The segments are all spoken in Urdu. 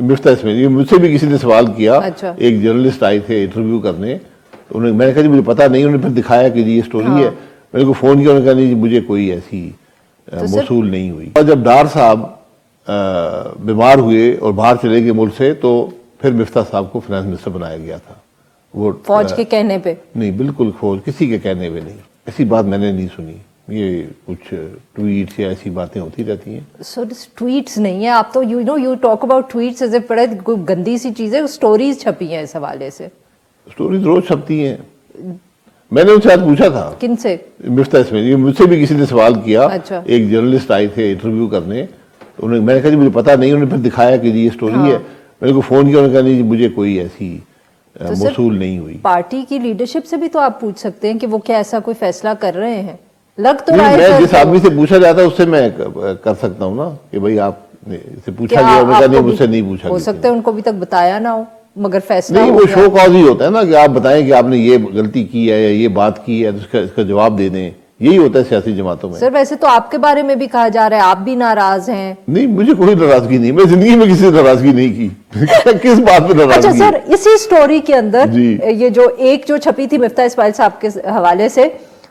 مفتاح اسماعیل، مجھ سے بھی کسی نے سوال کیا، ایک جرنلسٹ آئے تھے انٹرویو کرنے، میں نے کہا جی مجھے پتا نہیں، انہوں نے پھر دکھایا کہ جی یہ سٹوری ہے، میں نے کو فون کیا، انہوں نے کہا نہیں جی مجھے کوئی ایسی موصول نہیں ہوئی۔ اور جب ڈار صاحب بیمار ہوئے اور باہر چلے گئے ملک سے، تو پھر مفتاح صاحب کو فائنانس منسٹر بنایا گیا تھا۔ وہ فوج کے کہنے پہ؟ نہیں، بالکل فوج کسی کے کہنے پہ نہیں، ایسی بات میں نے نہیں سنی، یہ کچھ ٹویٹس یا ایسی باتیں ہوتی رہتی ہیں۔ سو ٹویٹس نہیں ہے، آپ تو you talk about tweets as a بڑے کوئی گندی سی چیز ہے، سٹوریز چھپی ہیں اس حوالے سے۔ سٹوریز روز چھپتی ہیں، میں نے ان سے آج پوچھا تھا۔ کن سے؟ مفتاح اسماعیل، مجھ سے بھی کسی نے سوال کیا، ایک جرنلسٹ آئے تھے انٹرویو کرنے، میں نے کہا جی مجھے پتا نہیں، انہوں نے پھر دکھایا کہ جی یہ سٹوری ہے، میں نے کو فون کیا، انہوں نے کہا نہیں جی مجھے کوئی ایسی موصول نہیں ہوئی۔ پارٹی کی لیڈرشپ سے بھی تو آپ پوچھ سکتے ہیں کہ وہ کیا ایسا کوئی فیصلہ کر رہے ہیں؟ لگ تو میں جس آدمی سے پوچھا جاتا ہے اس سے میں کر سکتا ہوں نا، کہ بھائی آپ سے پوچھا گیا، میں کہا نہیں مجھ سے نہیں پوچھا گیا۔ ہو سکتا ہے ان کو ابھی تک بتایا نہ ہو، مگر فیصلہ نہیں، وہ شو کاز ہی ہوتا ہے نا کہ آپ بتائیں کہ آپ نے یہ غلطی کی ہے یا یہ بات کی ہے، تو اس کا جواب دے دیں، یہی ہوتا ہے سیاسی جماعتوں میں۔ سر ویسے تو آپ کے بارے میں بھی کہا جا رہا ہے آپ بھی ناراض ہیں۔ نہیں، مجھے کوئی ناراضگی نہیں، میں زندگی میں کسی سے ناراضگی نہیں کی، کس بات پہ ناراضگی؟ اچھا سر، اسی سٹوری کے اندر یہ جو چھپی تھی مفتاح اسماعیل صاحب کے حوالے سے،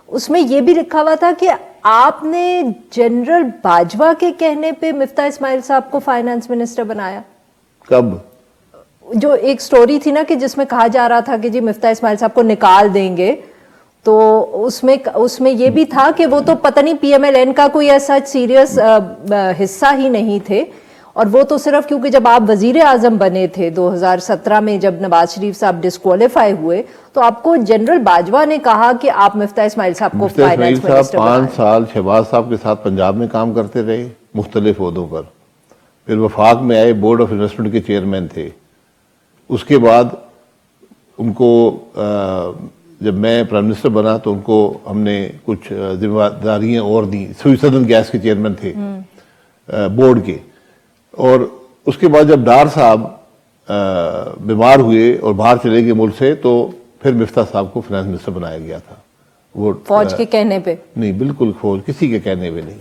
اس میں یہ بھی لکھا ہوا تھا کہ آپ نے جنرل باجوہ کے کہنے پہ مفتاح اسماعیل صاحب کو فائنانس منسٹر بنایا۔ کب؟ جو ایک سٹوری تھی نا کہ جس میں کہا جا رہا تھا کہ جی مفتاح اسماعیل صاحب کو نکال دیں گے، تو اس میں یہ بھی تھا کہ وہ تو پتہ نہیں پی ایم ایل این کا کوئی ایسا سیریس حصہ ہی نہیں تھے، اور وہ تو صرف کیونکہ جب آپ وزیر اعظم بنے تھے 2017 میں، جب نواز شریف صاحب ڈسکوالیفائی ہوئے، تو آپ کو جنرل باجوہ نے کہا کہ آپ مفتاح اسماعیل صاحب کو فائنانس منسٹر بنائیں۔ 5 سال شہباز صاحب کے ساتھ پنجاب میں کام کرتے رہے مختلف عہدوں پر، پھر وفاق میں آئے، بورڈ آف انویسٹمنٹ کے چیئرمین تھے۔ اس کے بعد ان کو جب میں پرائم منسٹر بنا تو ان کو ہم نے کچھ ذمہ داریاں اور دیں، سدرن گیس کے چیئرمین تھے بورڈ کے، اور اس کے بعد جب ڈار صاحب بیمار ہوئے اور باہر چلے گئے ملک سے، تو پھر مفتاح صاحب کو فائنانس منسٹر بنایا گیا تھا۔ وہ فوج کے کہنے پہ؟ نہیں، بالکل فوج کسی کے کہنے پہ نہیں۔